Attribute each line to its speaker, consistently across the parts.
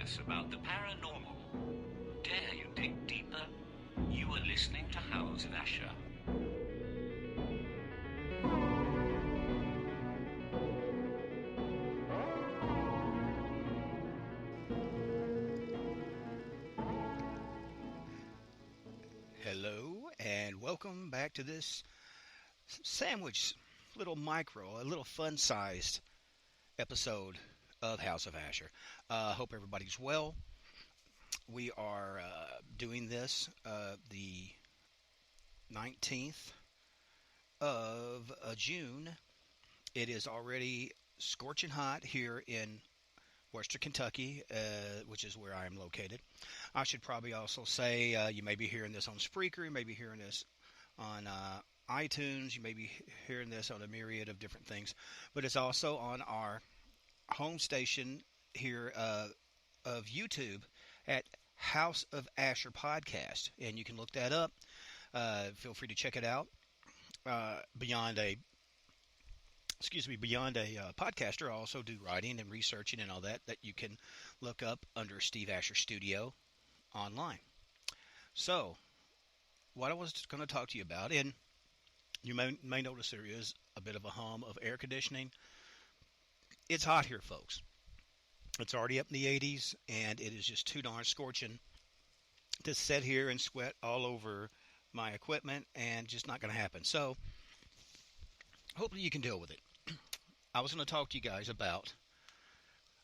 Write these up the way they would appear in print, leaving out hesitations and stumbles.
Speaker 1: curious about the paranormal? Dare you dig deeper? You are listening to House of Asher.
Speaker 2: Hello, and welcome back to this sandwich, a little fun-sized episode of House of Asher. Hope everybody's well. We are doing this the 19th of June. It is already scorching hot here in Western Kentucky, which is where I am located. I should probably also say you may be hearing this on Spreaker, you may be hearing this on iTunes, you may be hearing this on a myriad of different things, but it's also on our home station here of YouTube at House of Asher Podcast, and you can look that up. Feel free to check it out. Beyond a podcaster, I also do writing and researching and all that you can look up under Steve Asher Studio online. So, what I was going to talk to you about, and you may notice there is a bit of a hum of air conditioning. It's hot here, folks. It's already up in the 80s, and it is just too darn scorching to sit here and sweat all over my equipment, and just not going to happen. So, hopefully you can deal with it. I was going to talk to you guys about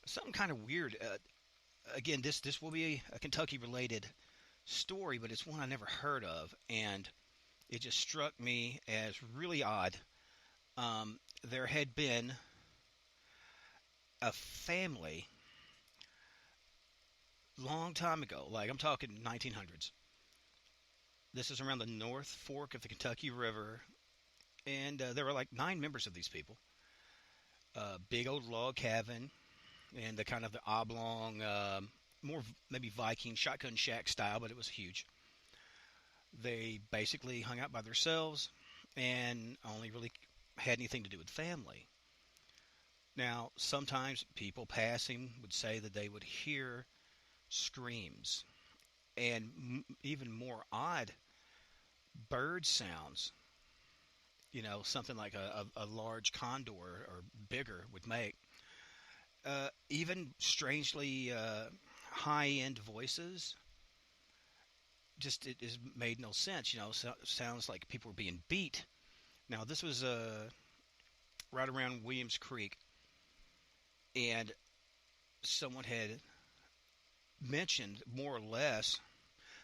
Speaker 2: something kind of weird. Again, this will be a Kentucky-related story, but it's one I never heard of, and it just struck me as really odd. There had been a family long time ago, like I'm talking 1900s. This is around the North Fork of the Kentucky River, and there were like 9 members of these people. Big old log cabin, and the oblong, more maybe Viking shotgun shack style, but it was huge. They basically hung out by themselves and only really had anything to do with family. Now, sometimes people passing would say that they would hear screams and even more odd bird sounds. You know, something like a large condor or bigger would make. Even strangely high-end voices. Just, it has made no sense. You know, sounds like people were being beat. Now, this was right around Williams Creek. And someone had mentioned, more or less,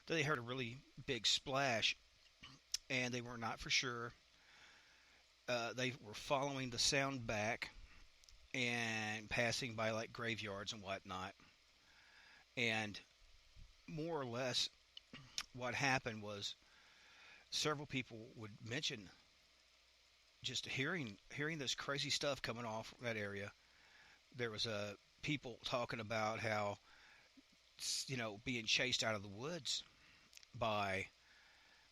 Speaker 2: that they heard a really big splash. And they were not for sure. They were following the sound back and passing by like graveyards and whatnot. And more or less what happened was several people would mention just hearing this crazy stuff coming off that area. There was people talking about how, you know, being chased out of the woods by,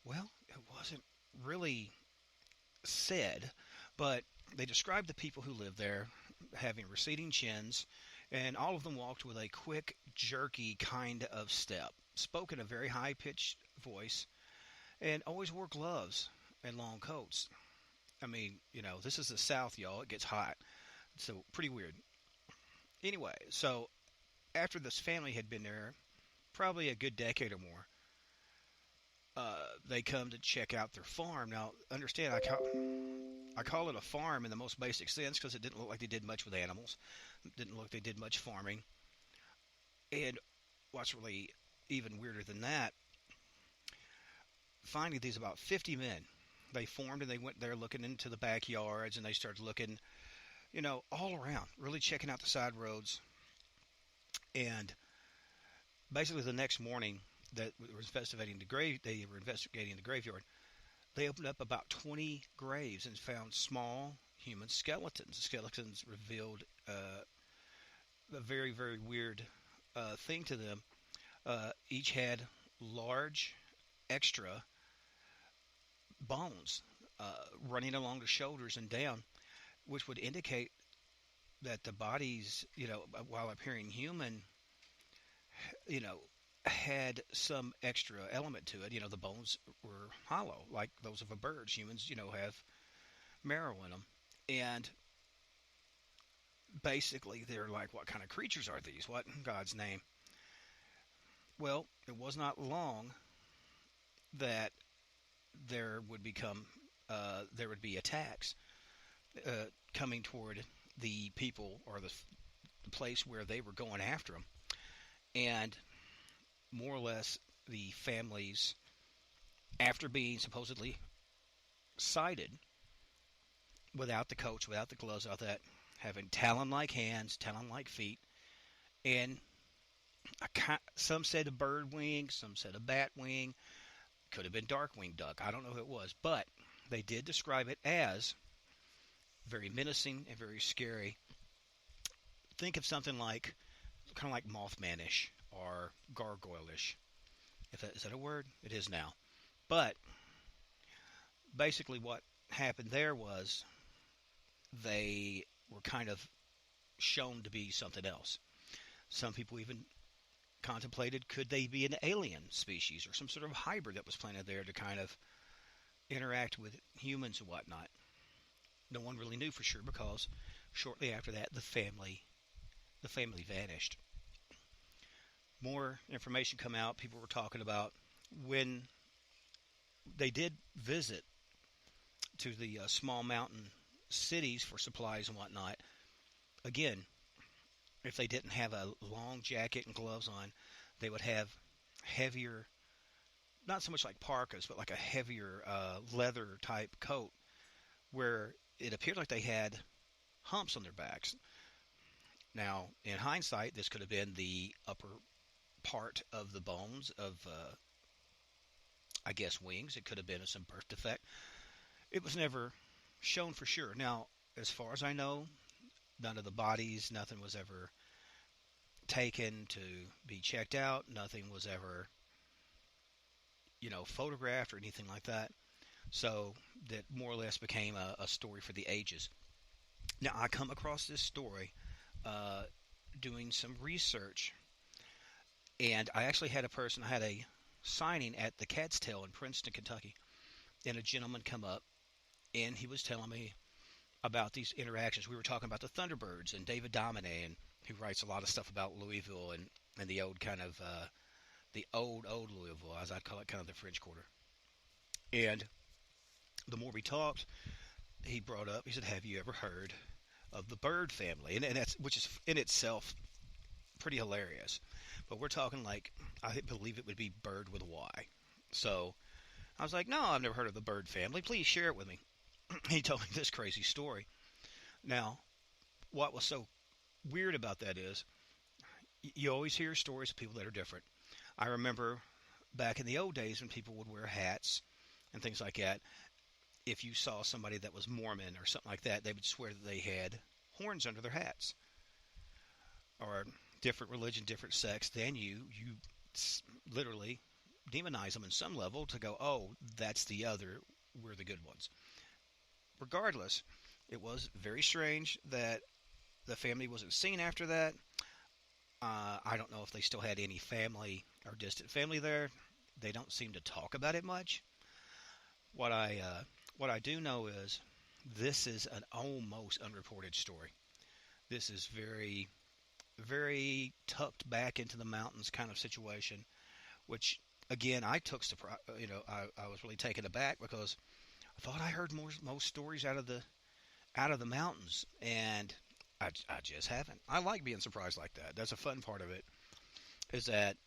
Speaker 2: well, it wasn't really said, but they described the people who lived there having receding chins, and all of them walked with a quick, jerky kind of step, spoke in a very high-pitched voice, and always wore gloves and long coats. I mean, you know, this is the South, y'all. It gets hot. So, pretty weird. Anyway, so after this family had been there probably a good decade or more, they come to check out their farm. Now, understand, I call it a farm in the most basic sense because it didn't look like they did much with animals. It didn't look like they did much farming. And what's really even weirder than that, finding these about 50 men, they formed and they went there looking into the backyards, and they started looking, you know, all around, really checking out the side roads. And basically the next morning, that were investigating the graveyard. They opened up about 20 graves and found small human skeletons. The skeletons revealed a very, very weird thing to them. Each had large, extra bones running along the shoulders and down, which would indicate that the bodies, you know, while appearing human, you know, had some extra element to it. The bones were hollow, like those of a bird. Humans, have marrow in them. And basically, they're like, what kind of creatures are these? What in God's name? Well, it was not long that there would be attacks coming toward the people or the place where they were going after them, and more or less the families, after being supposedly sighted without the coats, without the gloves, without that, having talon-like hands, talon-like feet, and some said a bird wing, some said a bat wing, could have been dark-winged duck. I don't know who it was, but they did describe it as very menacing and very scary. Think of something like, kind of like Mothman-ish or gargoyle-ish. Is that a word? It is now. But basically what happened there was they were kind of shown to be something else. Some people even contemplated, could they be an alien species or some sort of hybrid that was planted there to kind of interact with humans and whatnot. No one really knew for sure, because shortly after that the family vanished. More information come out. People were talking about when they did visit to the small mountain cities for supplies and whatnot. Again, if they didn't have a long jacket and gloves on, they would have heavier, not so much like parkas, but like a heavier leather type coat, where it appeared like they had humps on their backs. Now, in hindsight, this could have been the upper part of the bones of, I guess, wings. It could have been some birth defect. It was never shown for sure. Now, as far as I know, none of the bodies, nothing was ever taken to be checked out. Nothing was ever, photographed or anything like that. So that more or less became a story for the ages. Now, I come across this story doing some research, and I actually had a signing at the Cat's Tail in Princeton, Kentucky, and a gentleman come up, and he was telling me about these interactions. We were talking about the Thunderbirds and David Domine, and who writes a lot of stuff about Louisville and the old kind of the old Louisville, as I'd call it, kind of the French Quarter. And the more we talked, he said, "Have you ever heard of the Byrd family?" And that's, which is in itself pretty hilarious. But we're talking like, I believe it would be Byrd with a Y. So I was like, "No, I've never heard of the Byrd family. Please share it with me." He told me this crazy story. Now, what was so weird about that is, you always hear stories of people that are different. I remember back in the old days when people would wear hats and things like that. If you saw somebody that was Mormon or something like that, they would swear that they had horns under their hats. Or different religion, different sects, then you literally demonize them in some level to go, oh, that's the other, we're the good ones. Regardless, it was very strange that the family wasn't seen after that. I don't know if they still had any family or distant family there. They don't seem to talk about it much. What I do know is this is an almost unreported story. This is very, very tucked back into the mountains kind of situation, which again I took surprise. I was really taken aback, because I thought I heard most stories out of the mountains, and I just haven't. I like being surprised like that. That's a fun part of it, is that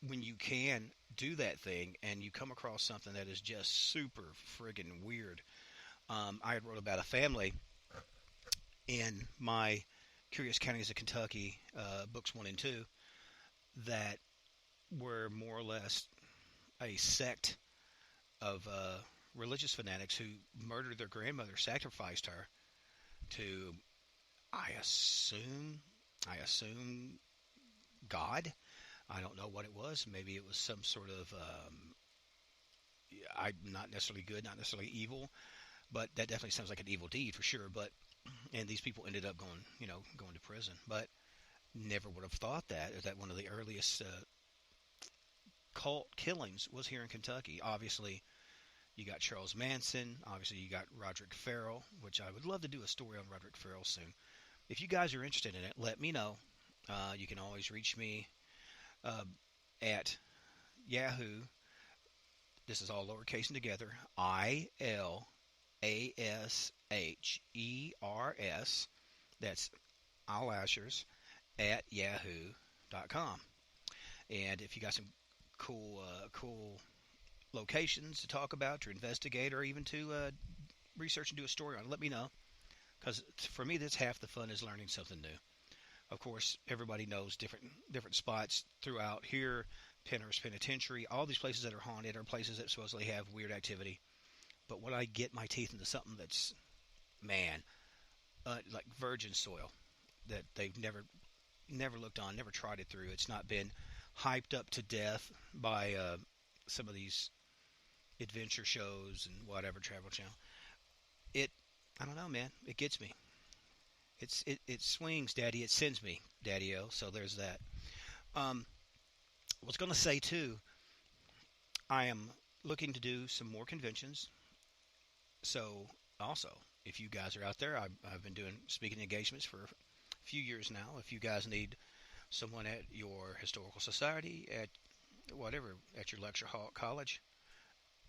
Speaker 2: when you can do that thing and you come across something that is just super friggin' weird. I had wrote about a family in my Curious Counties of Kentucky, books 1 and 2, that were more or less a sect of religious fanatics who murdered their grandmother, sacrificed her to, I assume God. I don't know what it was. Maybe it was some sort of, not necessarily good, not necessarily evil, but that definitely sounds like an evil deed for sure. And these people ended up going to prison. But Never would have thought that one of the earliest cult killings was here in Kentucky. Obviously, you got Charles Manson. Obviously, you got Roderick Farrell, which I would love to do a story on Roderick Farrell soon. If you guys are interested in it, let me know. You can always reach me uh, at Yahoo. This is all lowercase and together. ILASHERS. That's Eyelashes at yahoo.com. And if you got some cool locations to talk about, to investigate, or even to research and do a story on, let me know. Because for me, that's half the fun, is learning something new. Of course, everybody knows different spots throughout here. Penhurst Penitentiary, all these places that are haunted are places that supposedly have weird activity. But when I get my teeth into something that's, man, like virgin soil, that they've never looked on, never tried it through, it's not been hyped up to death by some of these adventure shows and whatever, Travel Channel. I don't know, man. It gets me. It swings, Daddy. It sends me, Daddy-o. So there's that. Was going to say too, I am looking to do some more conventions. So also, if you guys are out there, I've been doing speaking engagements for a few years now. If you guys need someone at your historical society, at whatever, at your lecture hall at college,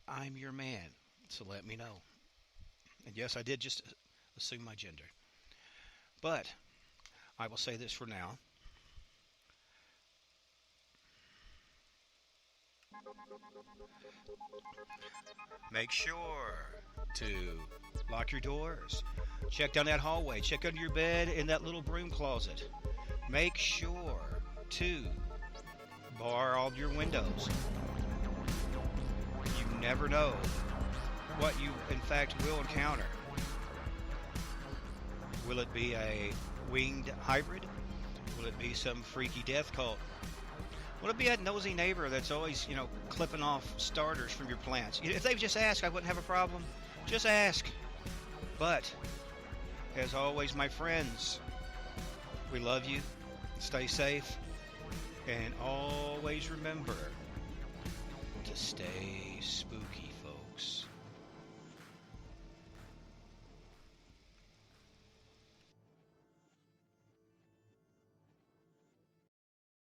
Speaker 2: I'm your man. So let me know. And yes, I did just assume my gender. But I will say this for now. Make sure to lock your doors. Check down that hallway. Check under your bed in that little broom closet. Make sure to bar all your windows. You never know what you, in fact, will encounter. Will it be a winged hybrid? Will it be some freaky death cult? Will it be that nosy neighbor that's always, clipping off starters from your plants? If they just ask, I wouldn't have a problem. Just ask. But, as always, my friends, we love you. Stay safe. And always remember to stay spooky.